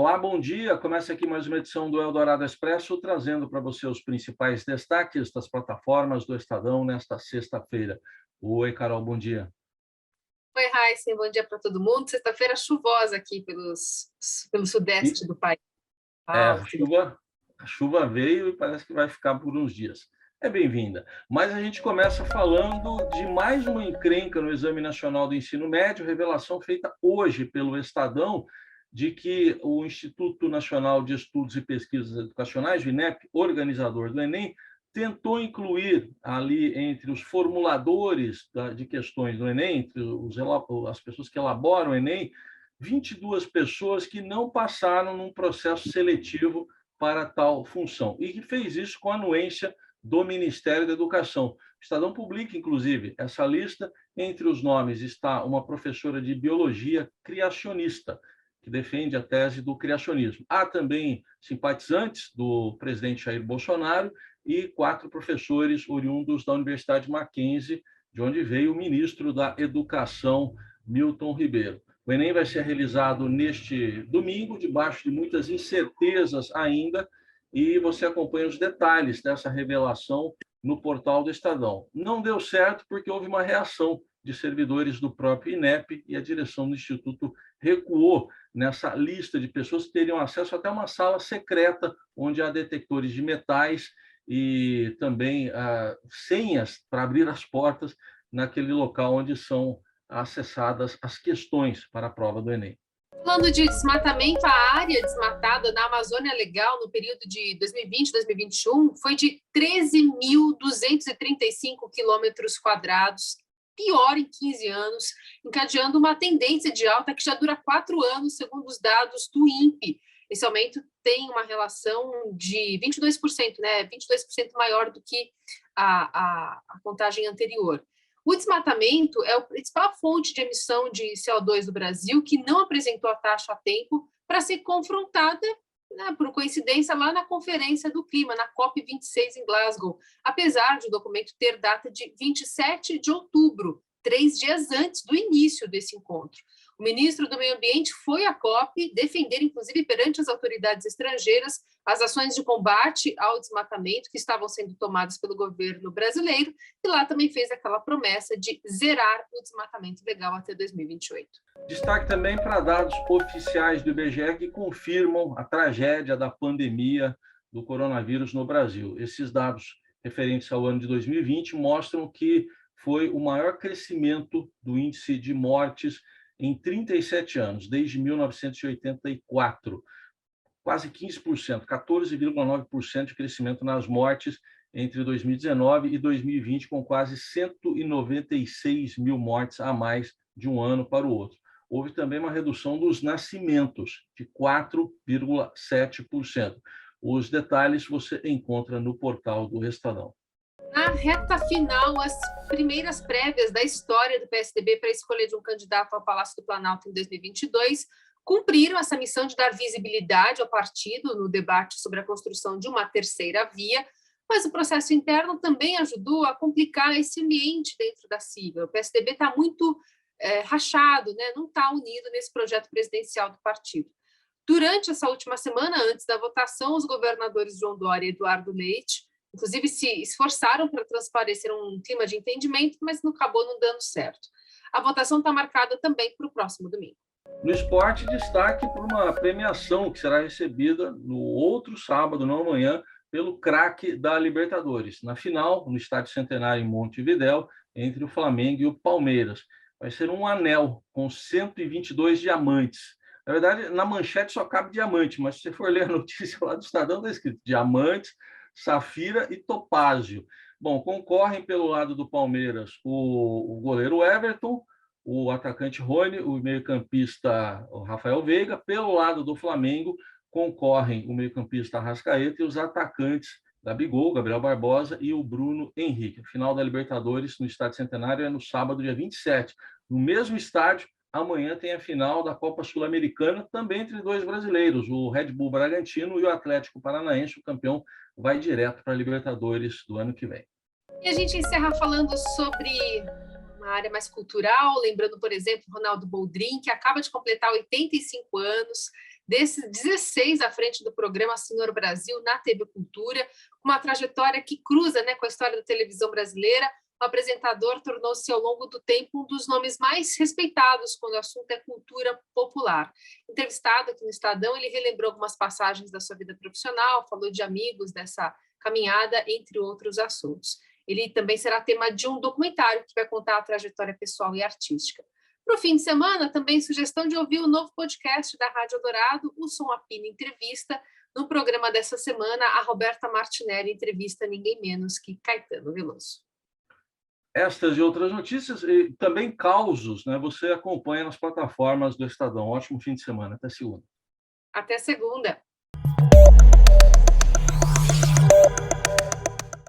Olá, bom dia. Começa aqui mais uma edição do Eldorado Expresso, trazendo para você os principais destaques das plataformas do Estadão nesta sexta-feira. Oi, Carol, bom dia. Oi, Heisen, bom dia para todo mundo. Sexta-feira chuvosa aqui pelo E sudeste do país. a chuva veio e parece que vai ficar por uns dias. É bem-vinda. Mas a gente começa falando de mais uma encrenca no Exame Nacional do Ensino Médio, revelação feita hoje pelo Estadão, de que o Instituto Nacional de Estudos e Pesquisas Educacionais, o INEP, organizador do Enem, tentou incluir ali entre os formuladores de questões do Enem, entre as pessoas que elaboram o Enem, 22 pessoas que não passaram num processo seletivo para tal função, e que fez isso com a anuência do Ministério da Educação. O Estadão publica, inclusive, essa lista. Entre os nomes está uma professora de biologia criacionista, que defende a tese do criacionismo. Há também simpatizantes do presidente Jair Bolsonaro e 4 professores oriundos da Universidade Mackenzie, de onde veio o ministro da Educação, Milton Ribeiro. O Enem vai ser realizado neste domingo, debaixo de muitas incertezas ainda, e você acompanha os detalhes dessa revelação no portal do Estadão. Não deu certo porque houve uma reação de servidores do próprio INEP e a direção do Instituto recuou nessa lista de pessoas que teriam acesso até uma sala secreta, onde há detectores de metais e também senhas para abrir as portas naquele local onde são acessadas as questões para a prova do Enem. Falando de desmatamento, a área desmatada na Amazônia Legal no período de 2020 e 2021 foi de 13.235 quilômetros quadrados, pior em 15 anos, encadeando uma tendência de alta que já dura 4 anos, segundo os dados do INPE. Esse aumento tem uma relação de 22%, né? 22% maior do que a contagem anterior. O desmatamento é a principal fonte de emissão de CO2 do Brasil, que não apresentou a taxa a tempo para ser confrontada, né, por coincidência, lá na Conferência do Clima, na COP26 em Glasgow, apesar de o documento ter data de 27 de outubro, 3 dias antes do início desse encontro. O ministro do Meio Ambiente foi à COP defender, inclusive perante as autoridades estrangeiras, as ações de combate ao desmatamento que estavam sendo tomadas pelo governo brasileiro, e lá também fez aquela promessa de zerar o desmatamento legal até 2028. Destaque também para dados oficiais do IBGE que confirmam a tragédia da pandemia do coronavírus no Brasil. Esses dados referentes ao ano de 2020 mostram que foi o maior crescimento do índice de mortes em 37 anos, desde 1984. Quase 15%, 14,9% de crescimento nas mortes entre 2019 e 2020, com quase 196 mil mortes a mais de um ano para o outro. Houve também uma redução dos nascimentos, de 4,7%. Os detalhes você encontra no portal do Estadão. Na reta final, as primeiras prévias da história do PSDB para a escolha de um candidato ao Palácio do Planalto em 2022 cumpriram essa missão de dar visibilidade ao partido no debate sobre a construção de uma terceira via, mas o processo interno também ajudou a complicar esse ambiente dentro da sigla. O PSDB está muito rachado, né? Não está unido nesse projeto presidencial do partido. Durante essa última semana, antes da votação, os governadores João Dória e Eduardo Leite, inclusive, se esforçaram para transparecer um clima de entendimento, mas não acabou não dando certo. A votação está marcada também para o próximo domingo. No esporte, destaque para uma premiação que será recebida no outro sábado, não amanhã, pelo craque da Libertadores. Na final, no Estádio Centenário em Montevidéu, entre o Flamengo e o Palmeiras. Vai ser um anel com 122 diamantes. Na verdade, na manchete só cabe diamante, mas se você for ler a notícia lá do Estadão, está escrito diamantes, safira e topázio. Bom, concorrem pelo lado do Palmeiras o goleiro Everton, o atacante Rony, o meio-campista Rafael Veiga. Pelo lado do Flamengo, concorrem o meio-campista Arrascaeta e os atacantes Gabigol, Gabriel Barbosa e o Bruno Henrique. A final da Libertadores no Estádio Centenário é no sábado, dia 27. No mesmo estádio, amanhã tem a final da Copa Sul-Americana, também entre 2 brasileiros, o Red Bull Bragantino e o Atlético Paranaense. O campeão vai direto para a Libertadores do ano que vem. E a gente encerra falando sobre uma área mais cultural, lembrando, por exemplo, Ronaldo Boldrin, que acaba de completar 85 anos, desses 16 à frente do programa Senhor Brasil na TV Cultura, uma trajetória que cruza, né, com a história da televisão brasileira. O apresentador tornou-se, ao longo do tempo, um dos nomes mais respeitados quando o assunto é cultura popular. Entrevistado aqui no Estadão, ele relembrou algumas passagens da sua vida profissional, falou de amigos dessa caminhada, entre outros assuntos. Ele também será tema de um documentário que vai contar a trajetória pessoal e artística. Para o fim de semana, também sugestão de ouvir o novo podcast da Rádio Eldorado, o Som Apino Entrevista. No programa dessa semana, a Roberta Martinelli entrevista ninguém menos que Caetano Veloso. Estas e outras notícias, e também causos, né? Você acompanha nas plataformas do Estadão. Ótimo fim de semana. Até segunda. Até segunda.